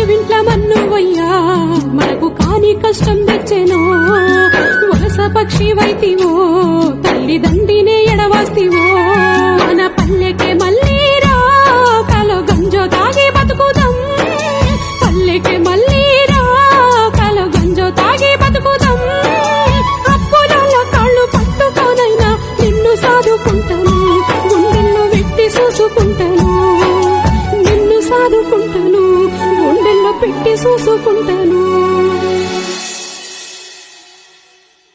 వింట్ల మన్నువయ్యా మనకు కాని కష్టం తెచ్చెనో వలస పక్షి వైతివో తల్లిదండ్రినే ఎడవాస్తివో మన పల్లెకే మళ్ళీరా కలో గంజో తాగి బతుకుదాం పల్లెకే మళ్ళీరా కలో గంజో తాగి బతుకుదాం అప్పులలో కాళ్ళు పట్టుకోనైనా నిన్ను సాదుకుంటాను గుండెల్లో పెట్టి చూసుకుంటాను నిన్ను సాదుకుంటాను గుండెల్లో పెట్టి చూసుకుంటాను